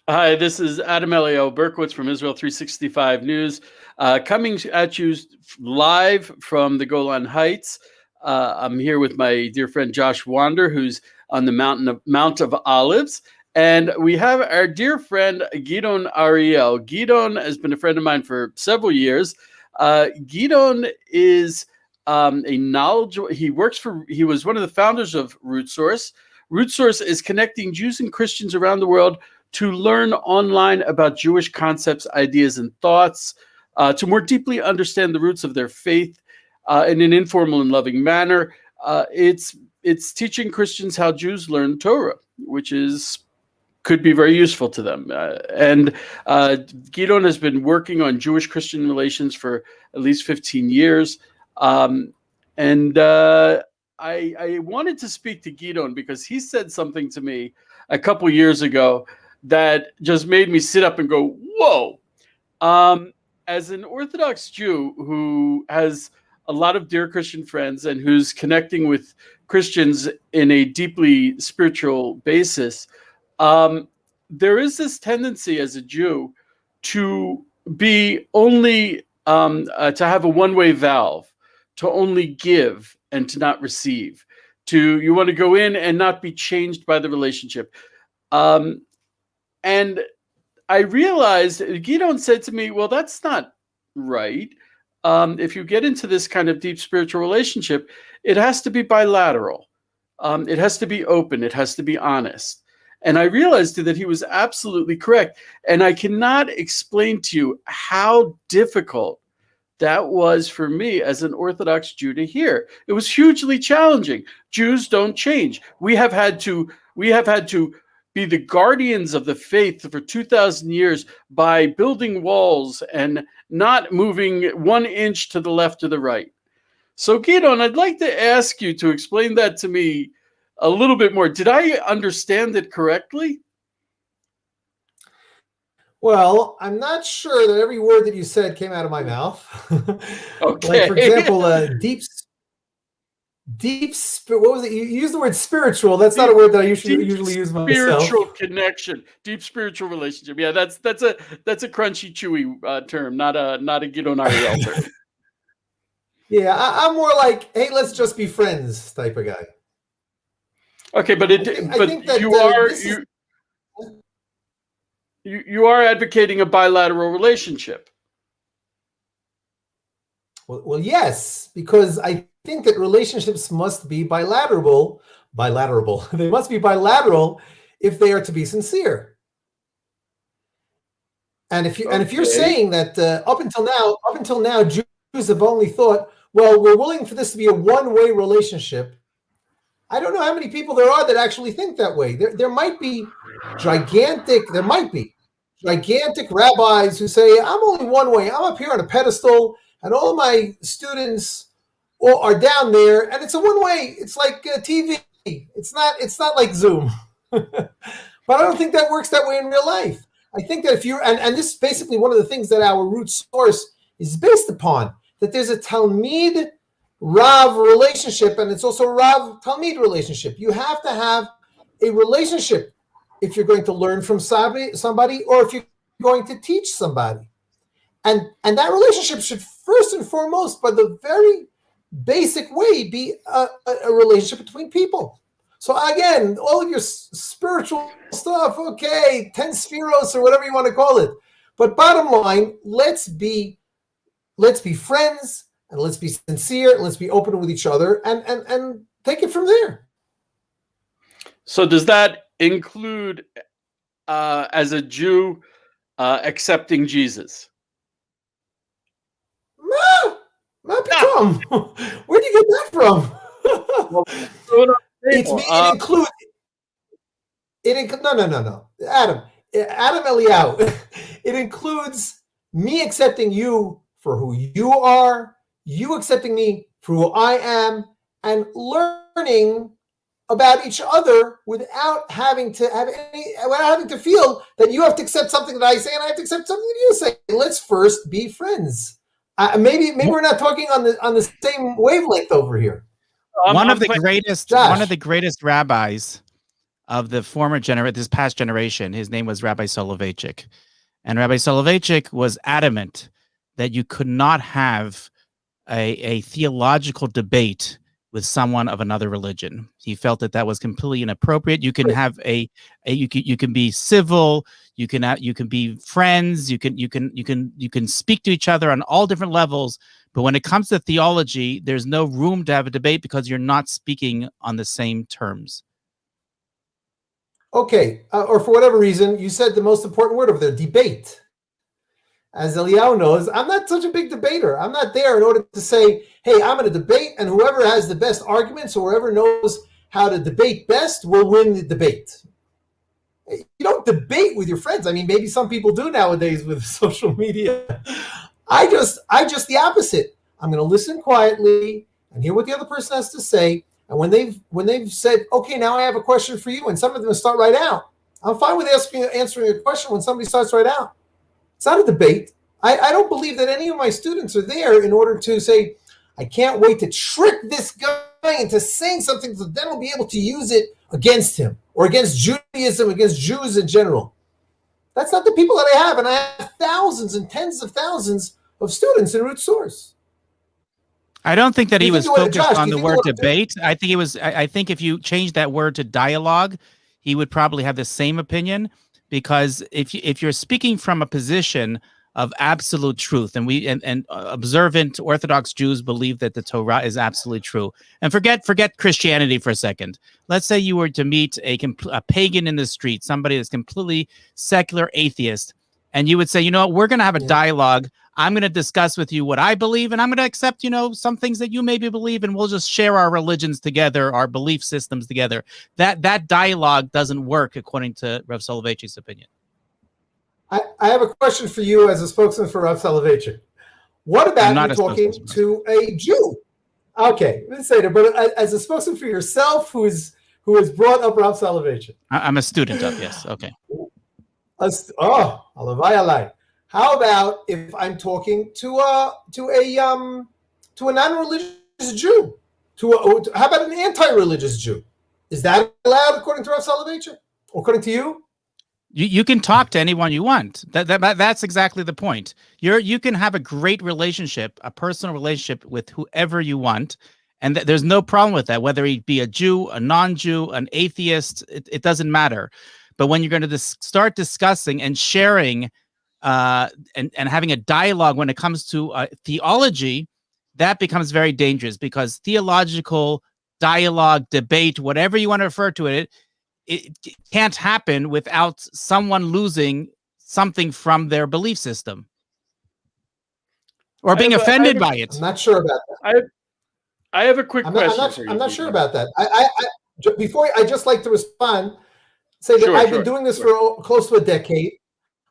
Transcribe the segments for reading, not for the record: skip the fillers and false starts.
Hi, this is Adam Eliel Berkowitz from Israel 365 News, coming at you live from the Golan Heights. I'm here with my dear friend Josh Wander, who's on the Mount of Olives. And we have our dear friend Gidon Ariel. Gidon has been a friend of mine for several years. Gidon is a knowledge. He was one of the founders of Root Source. Root Source is connecting Jews and Christians around the world to learn online about Jewish concepts, ideas, and thoughts, to more deeply understand the roots of their faith in an informal and loving manner. It's teaching Christians how Jews learn Torah, which could be very useful to them. And Gidon has been working on Jewish-Christian relations for at least 15 years. I wanted to speak to Gidon because he said something to me a couple years ago that just made me sit up and go, whoa. As an Orthodox Jew who has a lot of dear Christian friends and who's connecting with Christians in a deeply spiritual basis, there is this tendency as a Jew to be only, to have a one-way valve, to only give and to not receive. You want to go in and not be changed by the relationship. And I realized, Gidon said to me, well, that's not right. If you get into this kind of deep spiritual relationship, it has to be bilateral. It has to be open. It has to be honest. And I realized that he was absolutely correct. And I cannot explain to you how difficult that was for me as an Orthodox Jew to hear. It was hugely challenging. Jews don't change. We have had to be the guardians of the faith for 2,000 years by building walls and not moving 1 inch to the left or the right. So, Gidon, I'd like to ask you to explain that to me a little bit more. Did I understand it correctly? Well, I'm not sure that every word that you said came out of my mouth. Okay. Like, for example, what was it? You used the word spiritual. That's not a word that I usually use myself. Spiritual connection, deep spiritual relationship. Yeah, that's a crunchy, chewy term, not a Gidon Ariel term. Yeah, I'm more like, hey, let's just be friends type of guy. Okay, but you are advocating a bilateral relationship. Well, yes, because I think that relationships must be bilateral. They must be bilateral if they are to be sincere. And if you're saying that up until now, Jews have only thought, well, we're willing for this to be a one-way relationship. I don't know how many people there are that actually think that way. There might be gigantic rabbis who say, I'm only one way. I'm up here on a pedestal, and all my students are down there, and it's a one-way. It's like TV. It's not like Zoom. But I don't think that works that way in real life. I think that if you're, and this is basically one of the things that our Root Source is based upon, that there's a Talmid Rav relationship, and it's also a Rav Talmid relationship. You have to have a relationship if you're going to learn from somebody, or if you're going to teach somebody. And that relationship should first and foremost, by the very basic way, be a relationship between people. So again, all of your spiritual stuff, okay, 10 spheros or whatever you want to call it. But bottom line, let's be friends, and let's be sincere, and let's be open with each other, and take it from there. So does that include, as a Jew, accepting Jesus? Where'd you get that from? Well, No. Adam Eliyahu. It includes me accepting you for who you are, you accepting me for who I am, and learning about each other without having to feel that you have to accept something that I say and I have to accept something that you say. Let's first be friends. Maybe we're not talking on the same wavelength over here. One of the greatest rabbis of the this past generation. His name was Rabbi Soloveitchik. And Rabbi Soloveitchik was adamant that you could not have a theological debate with someone of another religion. He felt that was completely inappropriate. You can have you can be civil, you can be friends, you can speak to each other on all different levels, but when it comes to theology, there's no room to have a debate because you're not speaking on the same terms. Okay, or for whatever reason, you said the most important word over there, debate. As Eliyahu knows, I'm not such a big debater. I'm not there in order to say, hey, I'm going to debate, and whoever has the best arguments or whoever knows how to debate best will win the debate. You don't debate with your friends. I mean, maybe some people do nowadays with social media. I just the opposite. I'm going to listen quietly and hear what the other person has to say. And when they've said, okay, now I have a question for you, and some of them start right out, I'm fine with answering a question when somebody starts right out. It's not a debate. I don't believe that any of my students are there in order to say, I can't wait to trick this guy into saying something so then we'll be able to use it against him or against Judaism, against Jews in general. That's not the people that I have. And I have thousands and tens of thousands of students in Root Source. I don't think that he was focused on the word debate. I think if you change that word to dialogue, he would probably have the same opinion. Because if you're speaking from a position of absolute truth, and observant Orthodox Jews believe that the Torah is absolutely true, and forget Christianity for a second. Let's say you were to meet a pagan in the street, somebody that's completely secular atheist, and you would say, you know what, we're going to have a dialogue. I'm going to discuss with you what I believe, and I'm going to accept, some things that you maybe believe, and we'll just share our religions together, our belief systems together. That dialogue doesn't work, according to Rav Soloveitchik's opinion. I have a question for you as a spokesman for Rav Soloveitchik. What about you talking to a Jew? Okay, let's say that, but as a spokesman for yourself, who has brought up Rav Soloveitchik. I'm a student of, yes, okay. Alavai alai. How about if I'm talking to a non-religious Jew? How about an anti-religious Jew? Is that allowed according to Rav Soloveitchik? According to you? You can talk to anyone you want. That's exactly the point. You can have a great relationship, a personal relationship with whoever you want, and there's no problem with that. Whether he be a Jew, a non-Jew, an atheist, it doesn't matter. But when you're going to start discussing and sharing and having a dialogue when it comes to theology, that becomes very dangerous, because theological dialogue, debate, whatever you want to refer to it can't happen without someone losing something from their belief system or being offended by it. I'm not sure about that. I have a quick question. I'm not sure about that. Before I just like to respond, say that I've been doing this for close to a decade.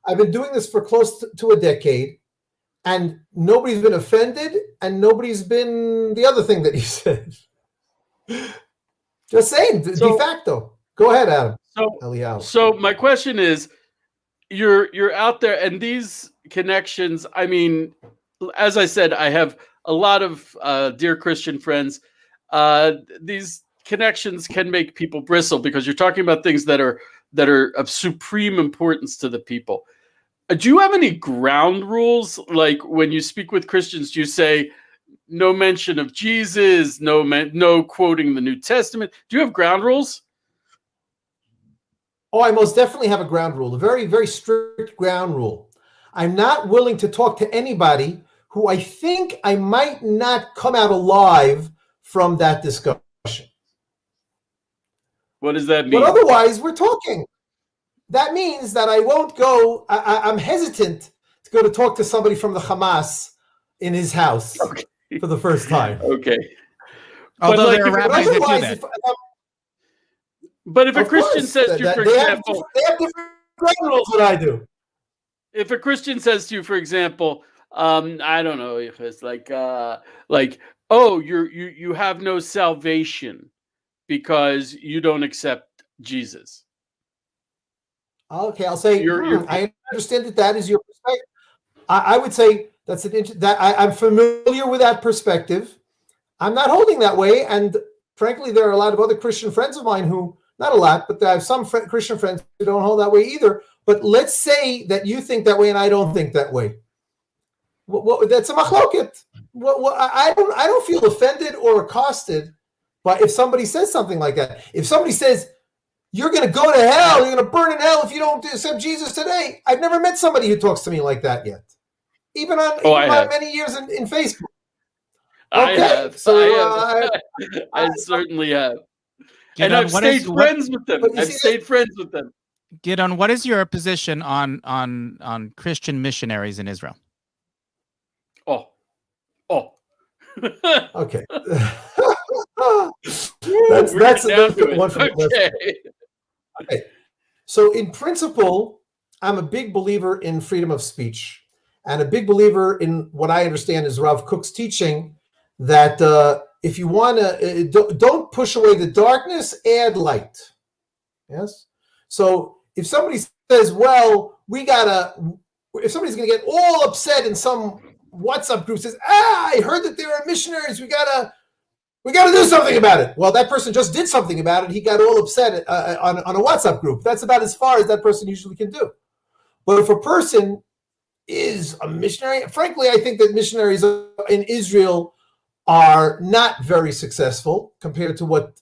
I've been doing this for close to a decade, and nobody's been offended, and nobody's been the other thing that you said. Just saying, de facto. Go ahead, Adam. So my question is, you're out there, and these connections, I mean, as I said, I have a lot of dear Christian friends. These connections can make people bristle because you're talking about things that are of supreme importance to the people. Do you have any ground rules? Like when you speak with Christians, do you say no mention of Jesus, no quoting the New Testament? Do you have ground rules? Oh, I most definitely have a ground rule, a very, very strict ground rule. I'm not willing to talk to anybody who I think I might not come out alive from that discussion. What does that mean? But otherwise, we're talking. That means that I won't go. I'm hesitant to go to talk to somebody from the Hamas in his house for the first time. Okay. Although there are rabbis that do that. But if a Christian says to you, for example, they have different ground rules than I do. If a Christian says to you, for example, I don't know if it's like, oh, you have no salvation because you don't accept Jesus. Okay, I'll say I understand that is your perspective. I would say I'm familiar with that perspective. I'm not holding that way, and frankly, there are a lot of other Christian friends of mine who Not a lot, but I have some Christian friends who don't hold that way either. But let's say that you think that way and I don't think that way. That's a machloket. I don't feel offended or accosted, but if somebody says something like that, if somebody says you're going to go to hell, you're going to burn in hell if you don't accept Jesus today, I've never met somebody who talks to me like that yet, even on many years in Facebook. Okay, I certainly have, and I've stayed friends with them. I've stayed friends with them. Gidon, what is your position on Christian missionaries in Israel? Okay. that's one for okay. So in principle, I'm a big believer in freedom of speech and a big believer in what I understand is Rav Kook's teaching that if you want to, don't push away the darkness, add light. Yes. So if somebody says, well, if somebody's going to get all upset in some WhatsApp group says, I heard that there are missionaries. We gotta do something about it. Well, that person just did something about it. He got all upset on a WhatsApp group. That's about as far as that person usually can do. But if a person is a missionary, frankly, I think that missionaries in Israel are not very successful compared to what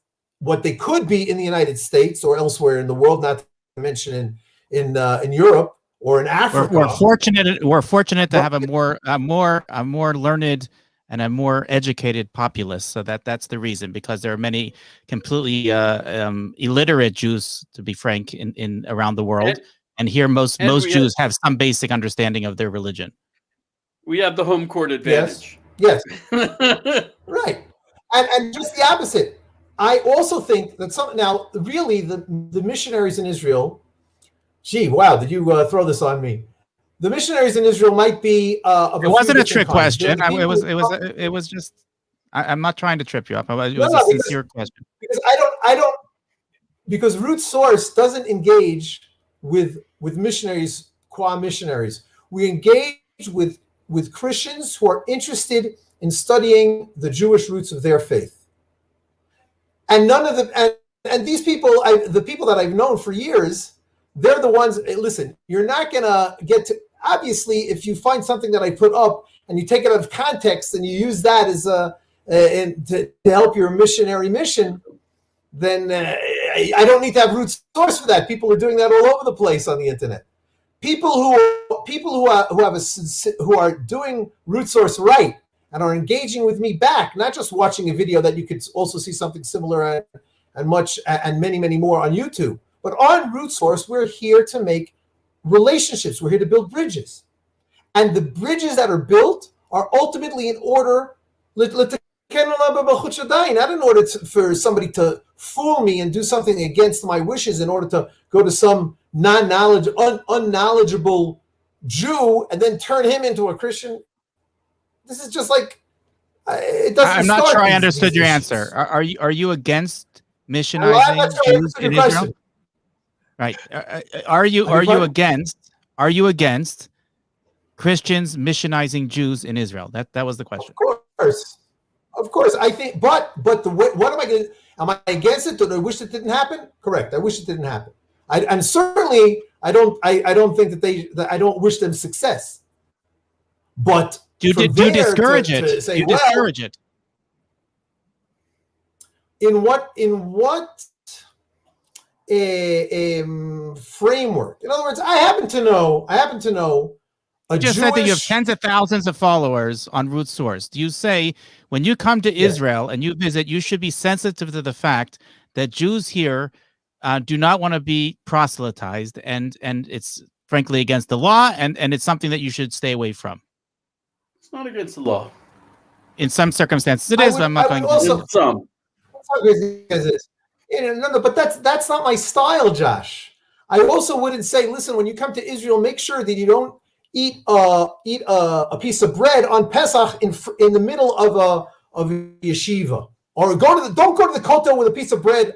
they could be in the United States or elsewhere in the world, not to mention in Europe. Or in Africa, we're fortunate to have a more learned and a more educated populace. So that's the reason, because there are many completely illiterate Jews, to be frank, in around the world, and here most Jews have some basic understanding of their religion. We have the home court advantage. Yes. Right, and just the opposite. I also think that now really the missionaries in Israel. Gee, wow, did you throw this on me? The missionaries in Israel might be it wasn't a trick question. It was just I'm not trying to trip you up. It was a sincere question. Because because Root Source doesn't engage with missionaries, qua missionaries. We engage with Christians who are interested in studying the Jewish roots of their faith. And none of them and these people, the people that I've known for years, they're the ones, listen, you're not going to get to, obviously, if you find something that I put up and you take it out of context and you use that as to help your missionary mission, then I don't need to have Root Source for that. People are doing that all over the place on the internet. People who are doing Root Source right and are engaging with me back, not just watching a video that you could also see something similar and many, many more on YouTube. But on Root Source, we're here to make relationships. We're here to build bridges. And the bridges that are built are ultimately in order, not in order for somebody to fool me and do something against my wishes in order to go to some unknowledgeable Jew and then turn him into a Christian. This is just like, it doesn't. I'm not sure I understood your answer. Are you against missionizing Jews in Israel? Right. Are you against Christians missionizing Jews in Israel? That was the question. Of course. I think, but what am I going to? Am I against it? Do I wish it didn't happen? Correct. I wish it didn't happen. And certainly I don't think that I don't wish them success. But do you discourage it? Discourage it. In what framework? In other words, I happen to know. You just said that you have tens of thousands of followers on Root Source. Do you say when you come to Israel and you visit, you should be sensitive to the fact that Jews here do not want to be proselytized, and it's frankly against the law, and it's something that you should stay away from? It's not against the law. In some circumstances, it is. But I'm not going to. Some. No, but that's not my style, Josh. I also wouldn't say, listen, when you come to Israel, make sure that you don't eat a piece of bread on Pesach in the middle of a yeshiva, or don't go to the kotel with a piece of bread.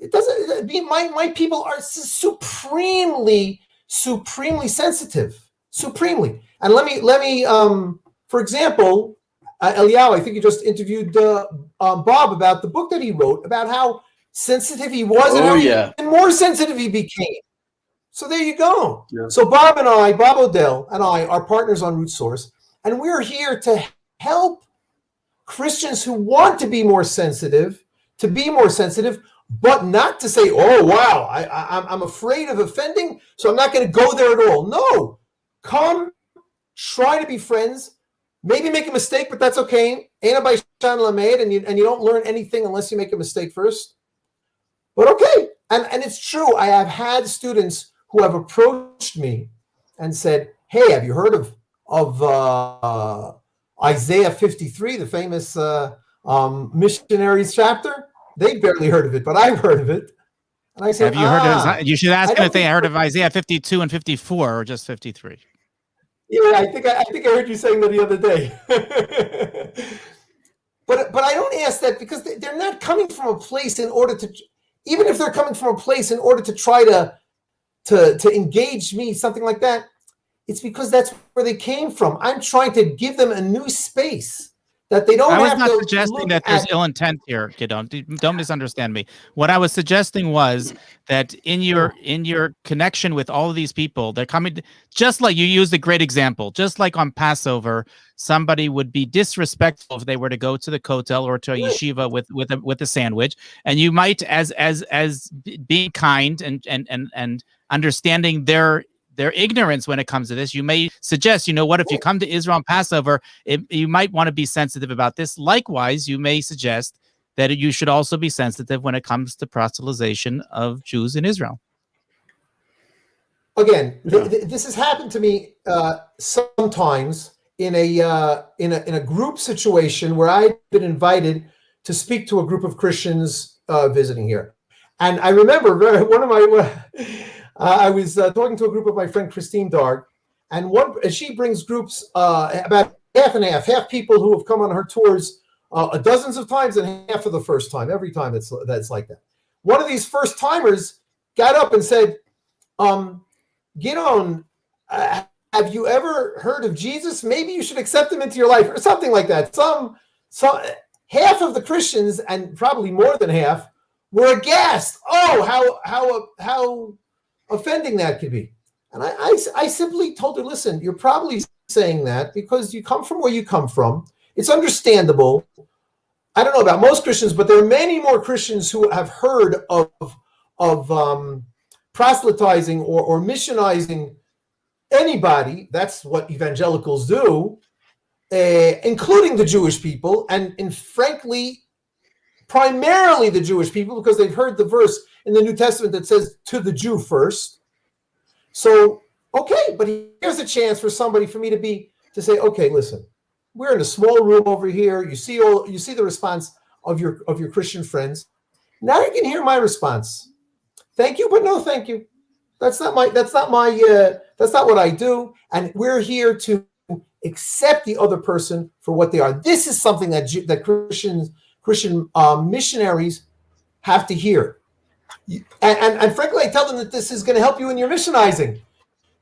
It doesn't. My people are supremely sensitive, supremely. And let me for example, Eliyahu, I think you just interviewed Bob about the book that he wrote about how sensitive he was and Oh, how yeah. even more sensitive he became. So there you go. Yeah. So Bob Odell and I are partners on Root Source, and we're here to help Christians who want to be more sensitive, but not to say, oh, wow, I'm afraid of offending, so I'm not going to go there at all. No, come, try to be friends, maybe make a mistake, but that's okay. And you don't learn anything unless you make a mistake first. But okay, and it's true. I have had students who have approached me and said, hey, have you heard of Isaiah 53, the famous missionaries chapter? They've barely heard of it, but I've heard of it. And I said, have you heard of? You should ask them if they heard of Isaiah 52 and 54 or just 53. Yeah, I think I heard you saying that the other day. But I don't ask that because they're not coming from a place in order to, even if they're coming from a place in order to try to engage me, something like that. It's because that's where they came from. I'm trying to give them a new space that they don't have to. I was not suggesting that there's ill intent here, Gidon. Don't misunderstand me. What I was suggesting was that in your connection with all of these people, they're coming, just like you used a great example, just like on Passover, somebody would be disrespectful if they were to go to the kotel or to a yeshiva with a sandwich, and you might, as being kind and understanding their ignorance when it comes to this, you may suggest, you know what, if you come to Israel on Passover, you might want to be sensitive about this. Likewise, you may suggest that you should also be sensitive when it comes to proselytization of Jews in Israel. Again, this has happened to me sometimes in a group situation where I've been invited to speak to a group of Christians visiting here. And I remember I was talking to a group of my friend Christine Darg, and she brings groups about half and half people who have come on her tours dozens of times and half for the first time. Every time that's like that. One of these first timers got up and said, Gidon, have you ever heard of Jesus? Maybe you should accept him into your life, or something like that. Some half of the Christians, and probably more than half, were aghast. Oh, how offending that could be. And I simply told her, listen, you're probably saying that because you come from where you come from. It's understandable. I don't know about most Christians, but there are many more Christians who have heard of proselytizing or missionizing anybody. That's what evangelicals do, including the Jewish people, and frankly, primarily the Jewish people, because they've heard the verse in the New Testament that says to the Jew first. So, okay, but here's a chance for me to say, okay, listen, we're in a small room over here. You see the response of your Christian friends. Now you can hear my response. Thank you, but no thank you. That's not what I do. And we're here to accept the other person for what they are. This is something that Christian missionaries have to hear. And frankly, I tell them that this is going to help you in your missionizing.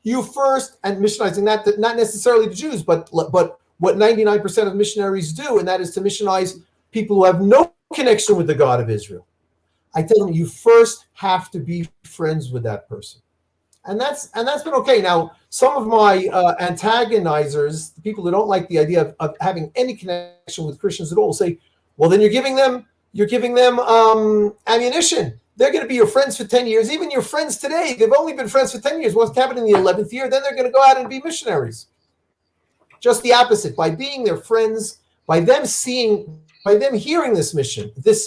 You first, and missionizing not necessarily the Jews, but what 99% of missionaries do, and that is to missionize people who have no connection with the God of Israel. I tell them you first have to be friends with that person. And that's been okay. Now, some of my antagonizers, the people who don't like the idea of having any connection with Christians at all, say, well, then you're giving them ammunition. They're going to be your friends for 10 years. Even your friends today, they've only been friends for 10 years. What's happened in the 11th year? Then they're going to go out and be missionaries. Just the opposite. By being their friends, by them hearing this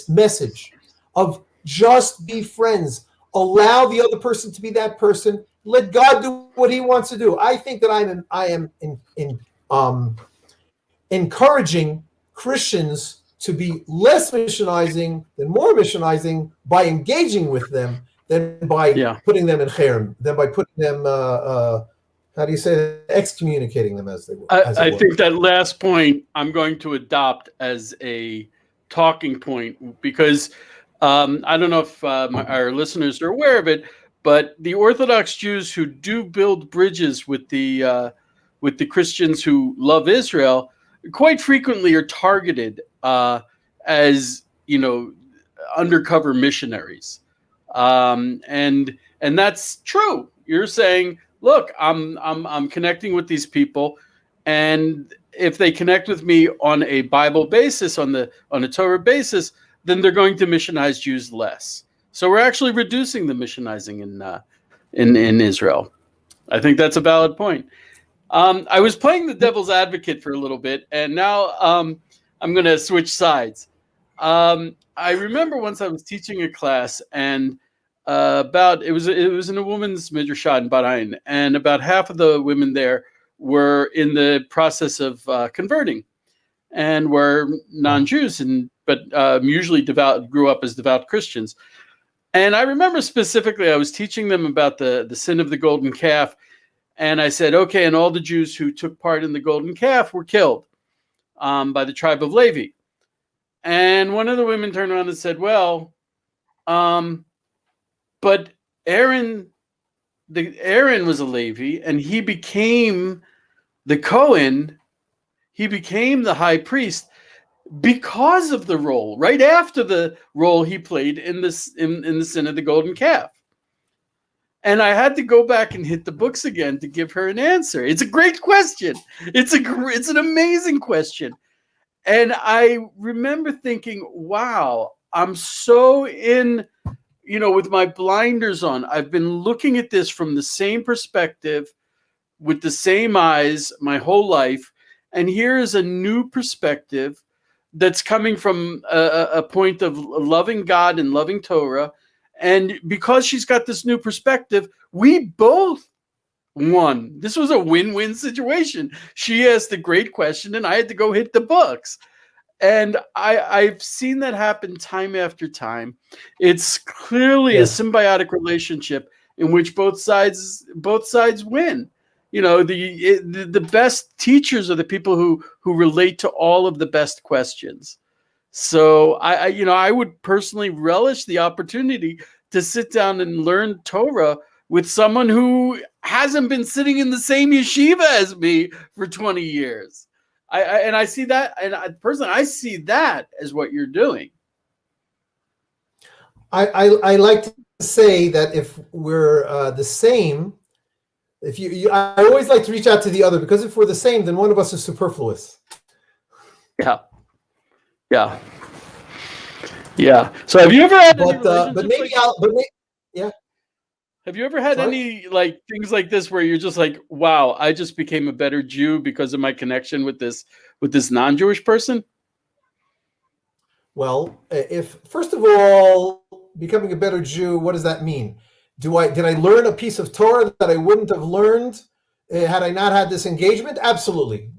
message of just be friends, allow the other person to be that person, let God do what he wants to do. I think that I am encouraging Christians to be less missionizing than more missionizing by engaging with them than by putting them in cherem, than by putting them, how do you say that? Excommunicating them as they were. I think that last point I'm going to adopt as a talking point because I don't know if our listeners are aware of it, but the Orthodox Jews who do build bridges with the Christians who love Israel quite frequently are targeted as undercover missionaries, and that's true. You're saying, look, I'm connecting with these people, and if they connect with me on a Bible basis, on a Torah basis, then they're going to missionize Jews less. So we're actually reducing the missionizing in Israel. I think that's a valid point. I was playing the devil's advocate for a little bit, and now I'm going to switch sides. I remember once I was teaching a class, and it was in a women's midrashah in Bahrain, and about half of the women there were in the process of converting, and were non-Jews, but usually grew up as devout Christians. And I remember specifically, I was teaching them about the sin of the golden calf. And I said, okay, and all the Jews who took part in the golden calf were killed by the tribe of Levi. And one of the women turned around and said, well, but Aaron was a Levi, and he became the Cohen, he became the high priest because of the role, right after the role he played in the sin of the golden calf. And I had to go back and hit the books again to give her an answer. It's a great question. It's an amazing question. And I remember thinking, wow, I'm so with my blinders on. I've been looking at this from the same perspective, with the same eyes my whole life. And here is a new perspective that's coming from a point of loving God and loving Torah. And because she's got this new perspective, we both won. This was a win-win situation. She asked a great question, and I had to go hit the books. And I've seen that happen time after time. It's clearly a symbiotic relationship in which both sides win. The best teachers are the people who relate to all of the best questions. So I would personally relish the opportunity to sit down and learn Torah with someone who hasn't been sitting in the same yeshiva as me for 20 years. I see that, and I see that as what you're doing. I like to say that if we're the same, I always like to reach out to the other, because if we're the same, then one of us is superfluous. Yeah. So have you ever had? Have you ever had any things like this where you're just like, wow, I just became a better Jew because of my connection with this non-Jewish person? Well, if first of all, becoming a better Jew, what does that mean? Did I learn a piece of Torah that I wouldn't have learned had I not had this engagement? Absolutely.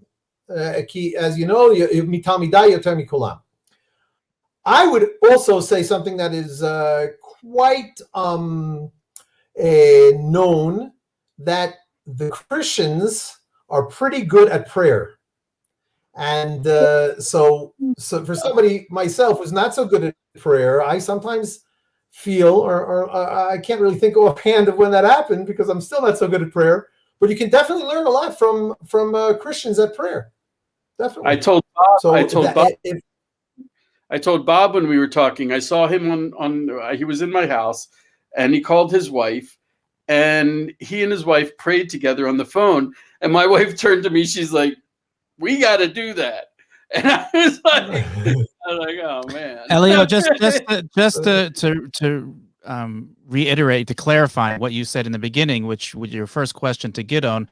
As you know, I would also say something that is quite known, that the Christians are pretty good at prayer. And so for somebody, myself, who's not so good at prayer, I sometimes feel, or I can't really think offhand of when that happened, because I'm still not so good at prayer. But you can definitely learn a lot from Christians at prayer. Definitely. I told Bob when we were talking. I saw him he was in my house, and he called his wife, and he and his wife prayed together on the phone. And my wife turned to me. She's like, "We got to do that." And I was like, "Oh man." Elio, just to reiterate, to clarify what you said in the beginning, which with your first question to Gidon,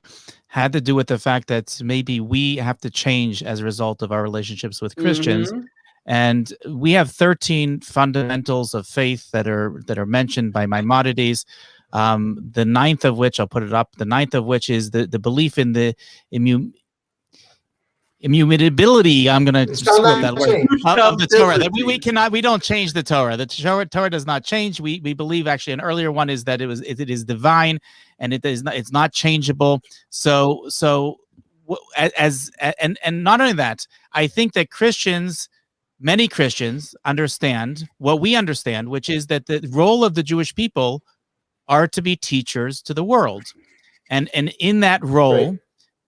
had to do with the fact that maybe we have to change as a result of our relationships with Christians. Mm-hmm. And we have 13 fundamentals of faith that are mentioned by Maimonides. The ninth of which, I'll put it up, the ninth of which is the belief in the immutability. I'm going to screw up that word of the Torah. That we don't change the Torah. The Torah does not change. We believe, actually, an earlier one is that it is divine, and it's not changeable. So and not only that, I think that many Christians understand what we understand, which is that the role of the Jewish people are to be teachers to the world, and in that role. Right.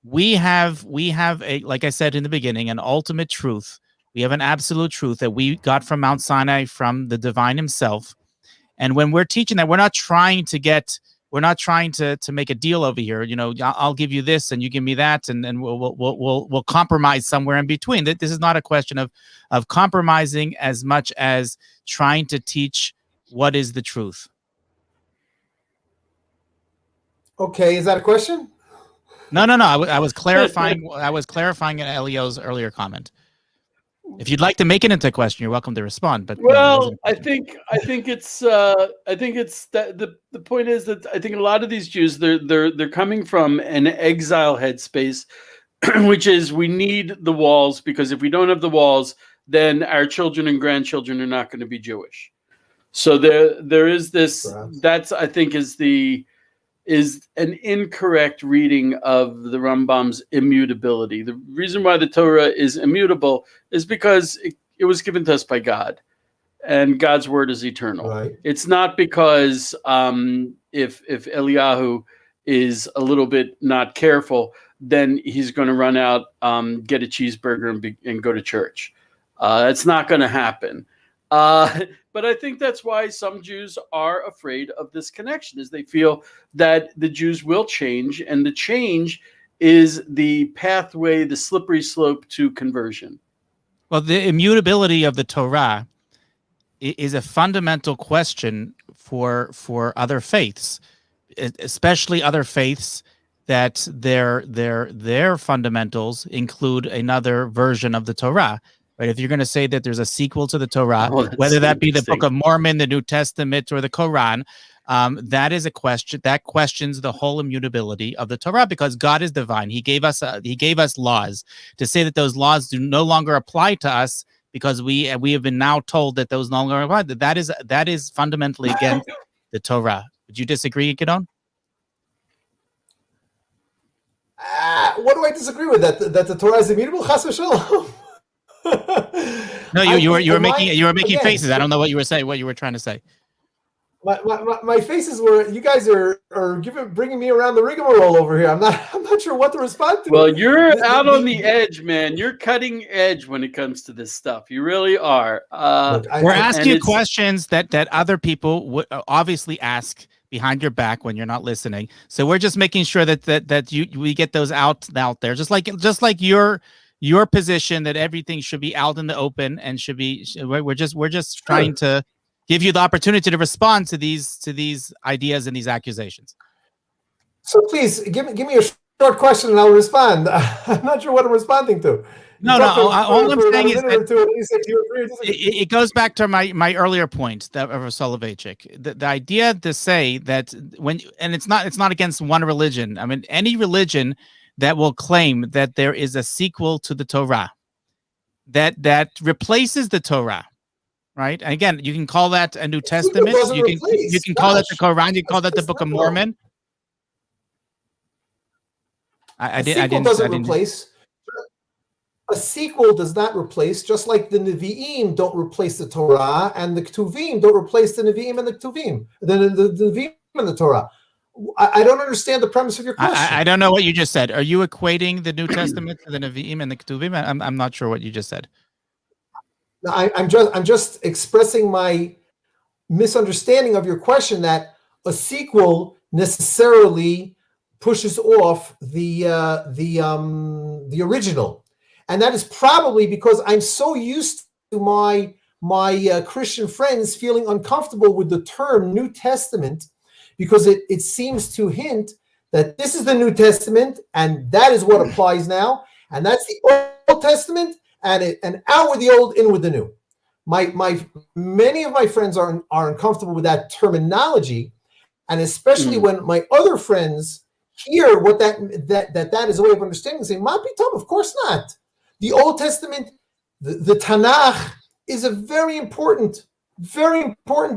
We have a, like I said in the beginning, an ultimate truth We have an absolute truth that we got from Mount Sinai, from the divine himself. And when we're teaching that, we're not trying to make a deal over here. I'll give you this and you give me that, and then we'll compromise somewhere in between. This is not a question of compromising as much as trying to teach what is the truth. Okay, is that a question? No. I was clarifying. I was clarifying Elio's earlier comment. If you'd like to make it into a question, you're welcome to respond. But I think it's that the point is that I think a lot of these Jews they're coming from an exile headspace, which is we need the walls, because if we don't have the walls, then our children and grandchildren are not going to be Jewish. So there is this. Perhaps. That's, I think, is an incorrect reading of the Rambam's immutability. The reason why the Torah is immutable is because it was given to us by God, and God's word is eternal. Right. It's not because if Eliyahu is a little bit not careful, then he's going to run out, get a cheeseburger and go to church. It's not going to happen. But I think that's why some Jews are afraid of this connection, is they feel that the Jews will change, and the change is the pathway, the slippery slope to conversion. Well, the immutability of the Torah is a fundamental question for other faiths, especially other faiths that their fundamentals include another version of the Torah. Right? If you're going to say that there's a sequel to the Torah, whether that be the Book of Mormon, the New Testament, or the Quran, that is a question that questions the whole immutability of the Torah, because God is divine. He gave us laws. To say that those laws do no longer apply to us because we have been now told that those no longer apply, that is fundamentally against the Torah. Would you disagree, Gidon? What do I disagree with? That the Torah is immutable? Chas v'shalom. No, you were making faces. I don't know what you were saying. What you were trying to say. My faces were, you guys are bringing me around the rigmarole over here. I'm not sure what to respond to. Well, you're out on the edge, man. You're cutting edge when it comes to this stuff. You really are. We're asking you questions that other people would obviously ask behind your back when you're not listening. So we're just making sure that we get those out there, just like your position that everything should be out in the open and should be. We're just trying to give you the opportunity to respond to these ideas and these accusations. So please give me a short question and I'll respond. I'm not sure what I'm responding to. All I'm saying is that it goes back to my earlier point that of Soloveitchik. The idea to say that it's not against one religion. I mean, any religion that will claim that there is a sequel to the Torah that replaces the Torah, right? And again, you can call that a New Testament. You can call that the Quran. You can call that the Book of Mormon. I didn't replace. A sequel does not replace, just like the Nevi'im don't replace the Torah, and the Ketuvim don't replace the Nevi'im and the Ketuvim, the Nevi'im and the Torah. I don't understand the premise of your question. I don't know what you just said. Are you equating the New Testament to the Nevi'im and the Ketuvim? I'm not sure what you just said. No, I'm just expressing my misunderstanding of your question, that a sequel necessarily pushes off the original, and that is probably because I'm so used to my Christian friends feeling uncomfortable with the term New Testament, because it seems to hint that this is the New Testament and that is what applies now, and that's the Old Testament, and out with the old, in with the new. Many of my friends are uncomfortable with that terminology, and especially when my other friends hear what that is a way of understanding, and say, "Ma pitom, of course not. The Old Testament, the Tanakh, is a very important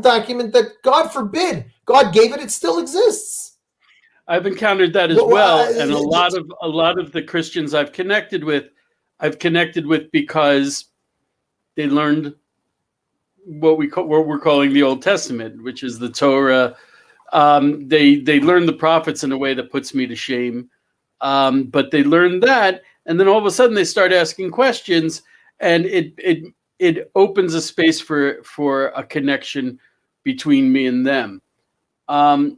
document that, God forbid, God gave it. It still exists." I've encountered that as well, and a lot of the Christians I've connected with because they learned what we're calling the Old Testament, which is the Torah. They learned the prophets in a way that puts me to shame, but they learned that, and then all of a sudden they start asking questions, and it opens a space for a connection between me and them. I'm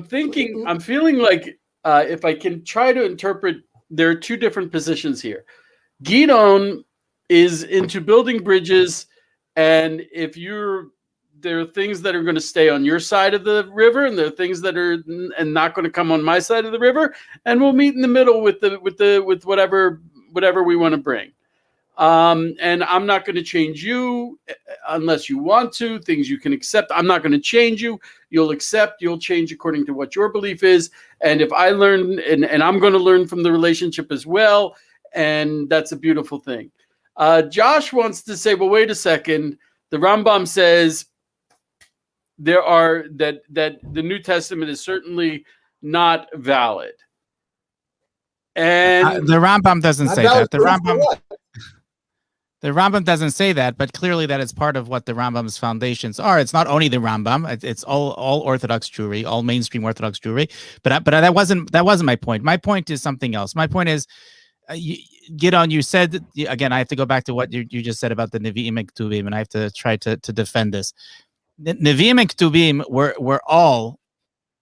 feeling like if I can try to interpret, there are two different positions here. Gidon is into building bridges, and there are things that are going to stay on your side of the river, and there are things that are not going to come on my side of the river, and we'll meet in the middle with whatever we want to bring. And I'm not going to change you unless you want to. Things you can accept, I'm not going to change you. You'll accept, you'll change according to what your belief is. And if I learn, and I'm going to learn from the relationship as well, and that's a beautiful thing. Josh wants to say, well, wait a second. The Rambam says that the New Testament is certainly not valid. And the Rambam doesn't say that. The Rambam doesn't say that, but clearly that is part of what the Rambam's foundations are. It's not only the Rambam; it's all Orthodox Jewry, all mainstream Orthodox Jewry. But that wasn't my point. My point is something else. My point is, Gidon, you said again. I have to go back to what you just said about the Nevi'im and Ketuvim, and I have to try to defend this. Nevi'im and Ketuvim were all,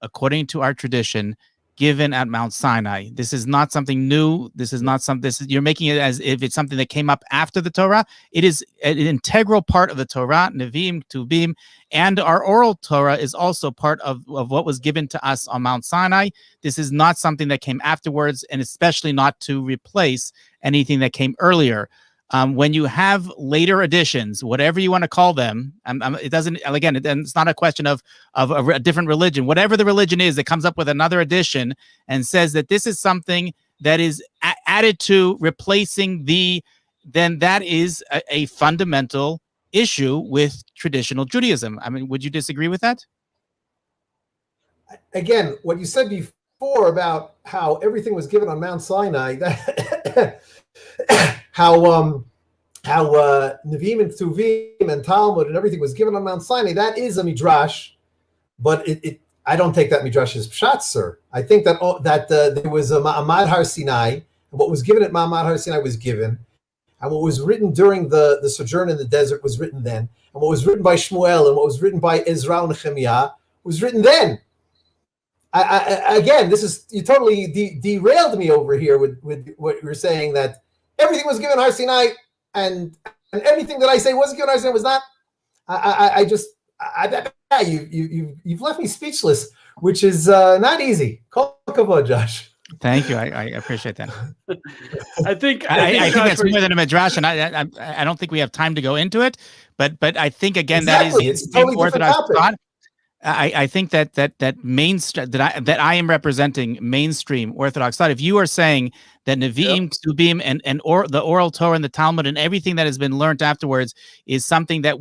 according to our tradition, given at Mount Sinai. This is not something new. This is not something. You're making it as if it's something that came up after the Torah. It is an integral part of the Torah. Nevi'im, Ketuvim, and our oral Torah is also part of what was given to us on Mount Sinai. This is not something that came afterwards, and especially not to replace anything that came earlier. When you have later additions, whatever you want to call them, it doesn't. Again, it's not a question of a different religion. Whatever the religion is, that comes up with another addition and says that this is something that is added to, replacing then that is a fundamental issue with traditional Judaism. I mean, would you disagree with that? Again, what you said before about how everything was given on Mount Sinai, how Nevi'im and Ketuvim and Talmud and everything was given on Mount Sinai, that is a midrash, but I don't take that midrash as pshat, sir. I think that there was a Ma'amad Har Sinai, and what was given at Ma'amad Har Sinai was given, and what was written during the sojourn in the desert was written then, and what was written by Shmuel and what was written by Ezra and Nehemiah was written then. Again, you totally derailed me over here with what you were saying, that everything was given Har Sinai, and everything that I say wasn't given Har Sinai was not. You've left me speechless, which is not easy. Kol kavod, Josh. Thank you. I appreciate that. I think that's more than a midrash, and I don't think we have time to go into it. But I think again exactly. That is it's totally Orthodox thought. Topic. I think that I am representing mainstream Orthodox thought. If you are saying that Nevi'im, Ketuvim, and the oral Torah and the Talmud and everything that has been learned afterwards is something that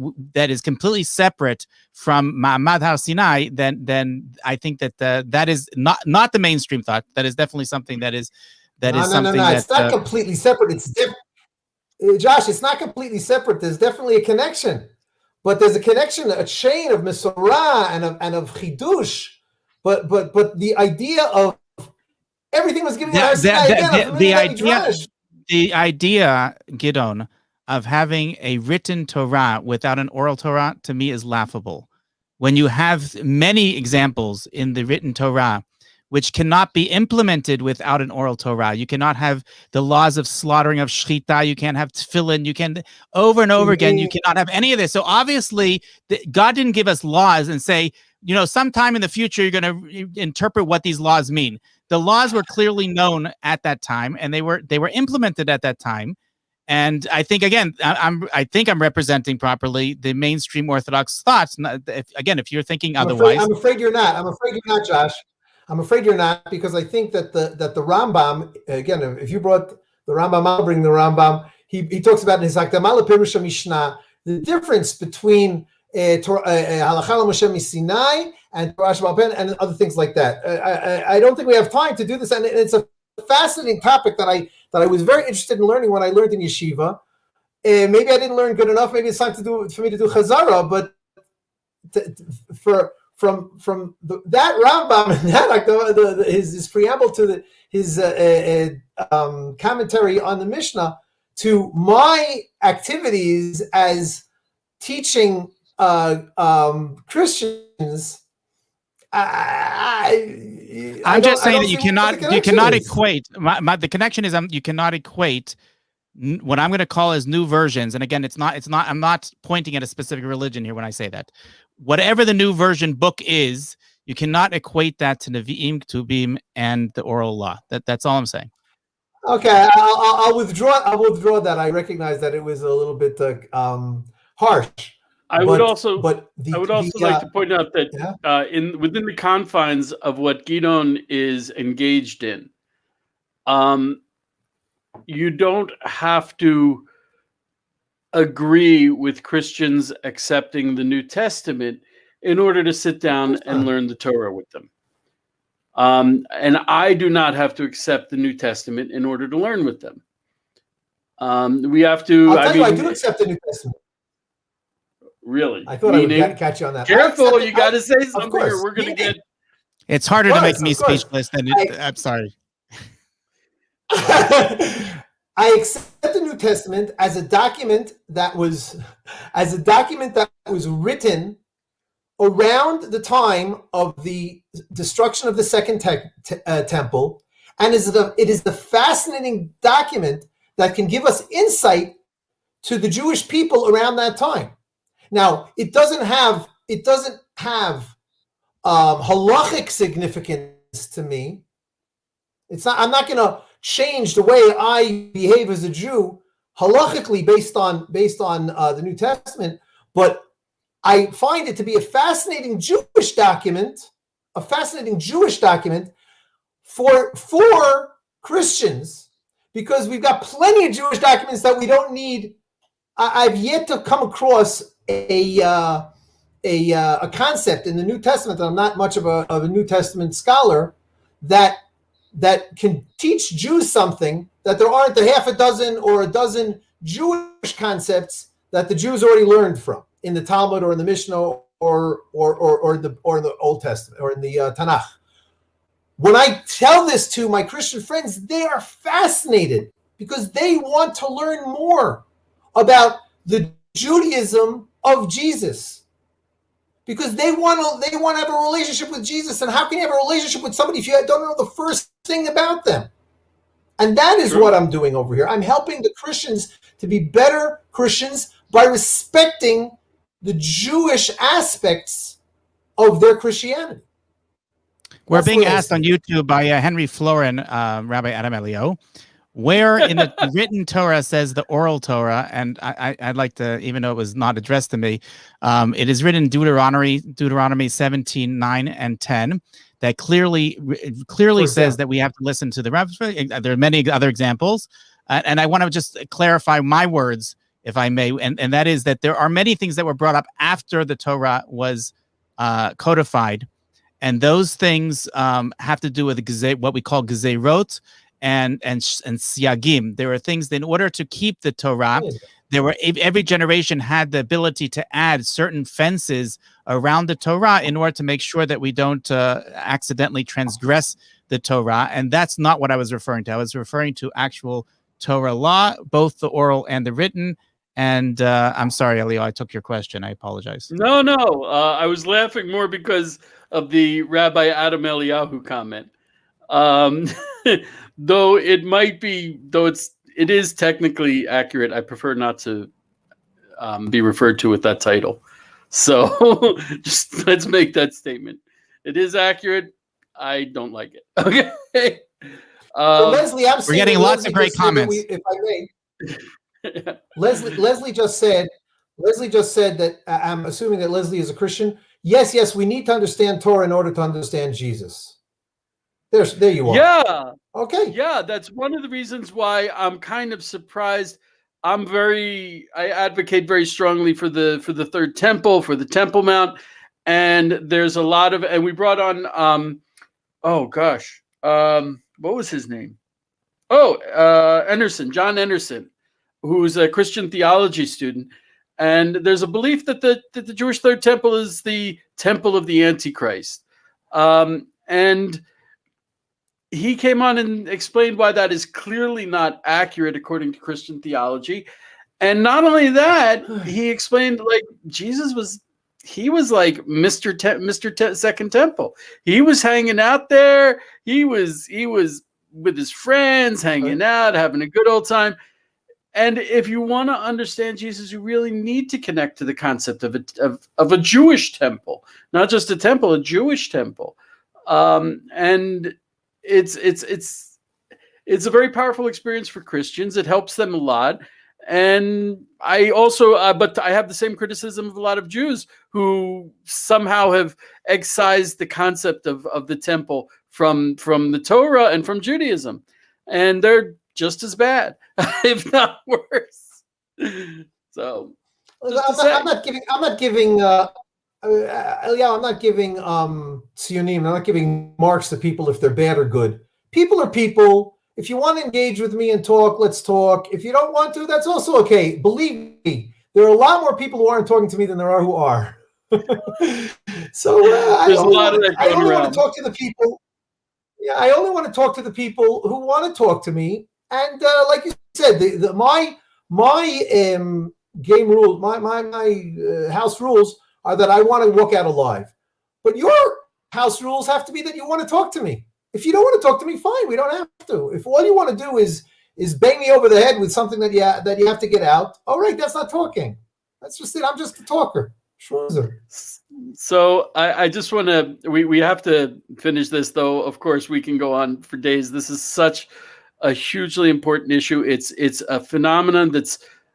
is completely separate from Ma'amad Har Sinai, then I think that is not the mainstream thought. That is definitely something that is something. No. It's not completely separate. It's different, Josh. It's not completely separate. There's definitely a connection. But there's a connection, a chain of Mesorah and of Chidush, but the idea of everything was given the idea, Gidon, of having a written Torah without an oral Torah, to me, is laughable. When you have many examples in the written Torah which cannot be implemented without an oral Torah. You cannot have the laws of slaughtering of shechita. You can't have tefillin. You can over and over again. You cannot have any of this. So obviously, God didn't give us laws and say, sometime in the future you're going to interpret what these laws mean. The laws were clearly known at that time, and they were implemented at that time. And I think again, I'm representing properly the mainstream Orthodox thoughts. If you're thinking otherwise, I'm afraid you're not. I'm afraid you're not, Josh. I'm afraid you're not, because I think that the Rambam, again, if you brought the Rambam, I'll bring the Rambam. He talks about in his Hakdama LePirush Mishnah the difference between Halacha Moshe Sinai and Torah Sheba'al Peh and other things like that. I don't think we have time to do this, and it's a fascinating topic that I was very interested in learning when I learned in yeshiva. Maybe I didn't learn good enough. Maybe it's time for me to do Chazara, but from that Rambam and that, like his preamble to his commentary on the Mishnah, to my activities as teaching Christians, I'm just saying that you cannot equate. The connection is you cannot equate what I'm going to call as new versions. And again, I'm not pointing at a specific religion here when I say that. Whatever the new version book is, you cannot equate that to Nevi'im, Ketubim, and the oral law. That's all I'm saying. Okay, I'll withdraw. I'll withdraw that. I recognize that it was a little bit harsh. I would also like to point out that within the confines of what Gidon is engaged in, you don't have to agree with Christians accepting the New Testament in order to sit down and learn the Torah with them. And I do not have to accept the New Testament in order to learn with them. We have to. I do accept the New Testament. Really? I thought I would catch you on that. Careful, you got to say something or we're going to get... It's harder to make me speechless than I'm sorry. I accept the New Testament as a document that was written around the time of the destruction of the Second Temple, and it is the fascinating document that can give us insight to the Jewish people around that time. Now, it doesn't have halachic significance to me. It's not. I'm not going to change the way I behave as a Jew halachically based on the New Testament, but I find it to be a fascinating Jewish document for Christians, because we've got plenty of Jewish documents that we don't need. I've yet to come across a concept in the New Testament, that I'm not much of a New Testament scholar, that can teach Jews something that there aren't a half a dozen or a dozen Jewish concepts that the Jews already learned from in the Talmud or in the Mishnah or in the Old Testament or in the Tanakh. When I tell this to my Christian friends, they are fascinated because they want to learn more about the Judaism of Jesus, because they want to have a relationship with Jesus. And how can you have a relationship with somebody if you don't know the first thing about them? And that is what I'm doing over here. I'm helping the Christians to be better Christians by respecting the Jewish aspects of their Christianity. We're being asked on YouTube by Henry Florin, Rabbi Adam Elio, where in the written Torah says the oral Torah, and I'd like to, even though it was not addressed to me, it is written in Deuteronomy 17, 9, and 10, that clearly says that we have to listen to the rabbis. There are many other examples, and I want to just clarify my words, if I may, and that is that there are many things that were brought up after the Torah was codified, and those things have to do with what we call gezerot, and siyagim. There are things that in order to keep the Torah, every generation had the ability to add certain fences around the Torah in order to make sure that we don't accidentally transgress the Torah. And that's not what I was referring to. I was referring to actual Torah law, both the oral and the written. And I'm sorry, Elio, I took your question. I apologize. No. I was laughing more because of the Rabbi Adam Eliyahu comment. Though it is technically accurate, I prefer not to be referred to with that title. So just let's make that statement. It is accurate. I don't like it. Okay. Leslie, we're getting lots of great comments. If I may, Leslie just said that I'm assuming that Leslie is a Christian. Yes, we need to understand Torah in order to understand Jesus. There you are. Yeah. Okay. Yeah, that's one of the reasons why I'm kind of surprised. I advocate very strongly for the third temple, for the Temple Mount, and there's a lot of, and we brought on what was his name? John Anderson, who's a Christian theology student, and there's a belief that the Jewish third temple is the temple of the Antichrist, and he came on and explained why that is clearly not accurate according to Christian theology. And not only that, he explained like Jesus was like Mr. Second Temple. He was hanging out there. He was with his friends, hanging out, having a good old time. And if you want to understand Jesus, you really need to connect to the concept of a Jewish temple, not just a temple, a Jewish temple. And it's a very powerful experience for Christians. It helps them a lot. And I also, but I have the same criticism of a lot of Jews who somehow have excised the concept of the temple from the Torah and from Judaism. And they're just as bad, if not worse. So I'm not giving tzionim. I'm not giving marks to people if they're bad or good. People are people. If you want to engage with me and talk, let's talk. If you don't want to, that's also okay. Believe me, there are a lot more people who aren't talking to me than there are who are. So I only want to talk to the people. Yeah, I only want to talk to the people who want to talk to me. And like you said, my game rule, my house rules are that I want to walk out alive. But your house rules have to be that you want to talk to me. If you don't want to talk to me, fine. We don't have to. If all you want to do is bang me over the head with something that you have to get out, all right, that's not talking. That's just it. I'm just a talker. Schmoozer. So I just want to. We have to finish this, though. Of course, we can go on for days. This is such a hugely important issue. It's a phenomenon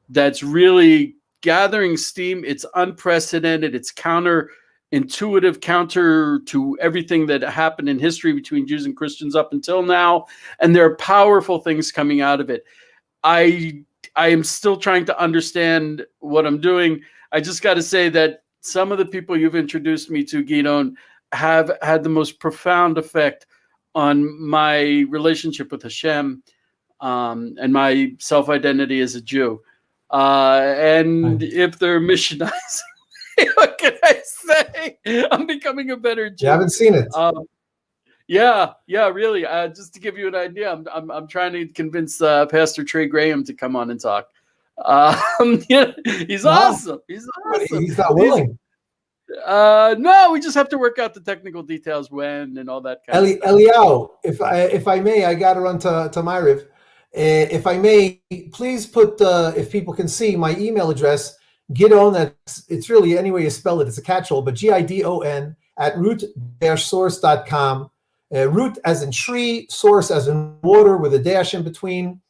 that's really gathering steam. It's unprecedented. It's counterintuitive, counter to everything that happened in history between Jews and Christians up until now. And there are powerful things coming out of it. I am still trying to understand what I'm doing. I just got to say that some of the people you've introduced me to, Gidon, have had the most profound effect on my relationship with Hashem and my self-identity as a Jew. And if they're missionizing, what can I say? I'm becoming a better Jew. You haven't seen it. Yeah, really. Just to give you an idea, I'm trying to convince Pastor Trey Graham to come on and talk. Yeah, he's awesome. He's awesome. He's not willing. No, we just have to work out the technical details when and all that kind of stuff. Eliyahu, if I may, I got to run to Myriv. If I may, please put if people can see my email address, Gidon. It's really any way you spell it. It's a catch-all, but Gidon at root-source.com. Root as in tree, source as in water with a dash in between.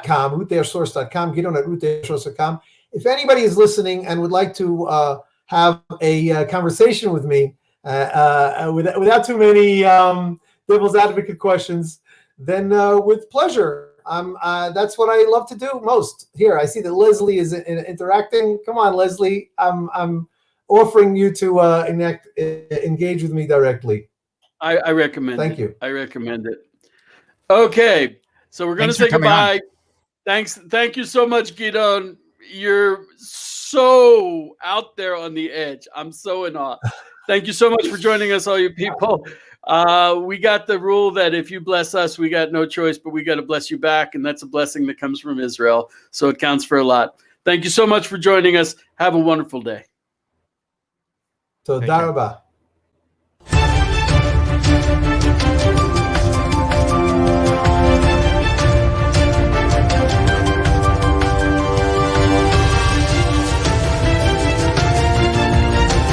.com, root-source.com. Gidon at root-source.com. If anybody is listening and would like to have a conversation with me without too many devil's advocate questions, then with pleasure. That's what I love to do most. Here, I see that Leslie is interacting. Come on, Leslie. I'm offering you to engage with me directly. I recommend Thank it. you. I recommend it. Okay, so we're going to say goodbye. Thanks. Thank you so much, Gidon. You're so out there on the edge. I'm so in awe. Thank you so much for joining us, all you people. We got the rule that if you bless us, we got no choice, but we got to bless you back. And that's a blessing that comes from Israel. So it counts for a lot. Thank you so much for joining us. Have a wonderful day. So, Daraba.